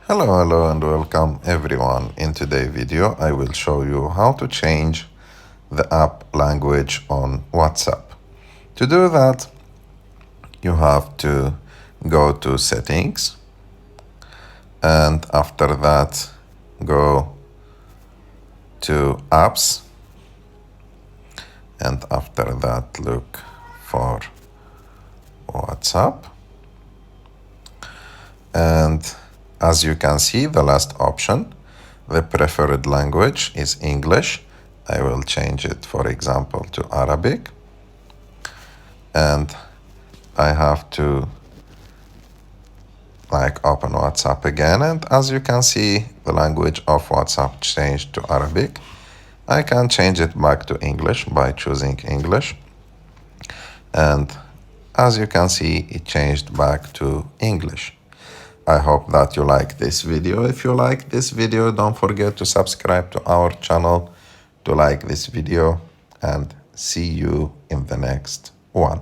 Hello and welcome everyone. In today's video I will show you how to change the app language on WhatsApp. To do that you have to go to settings and after that go to apps and after that look for WhatsApp, and as you can see the last option, the preferred language is English. I will change it, for example, to Arabic, and I have to open WhatsApp again, and as you can see the language of WhatsApp changed to Arabic. I can change it back to English by choosing English, and as you can see it changed back to English. I hope that you like this video. If you like this video, don't forget to subscribe to our channel, to like this video, and see you in the next one.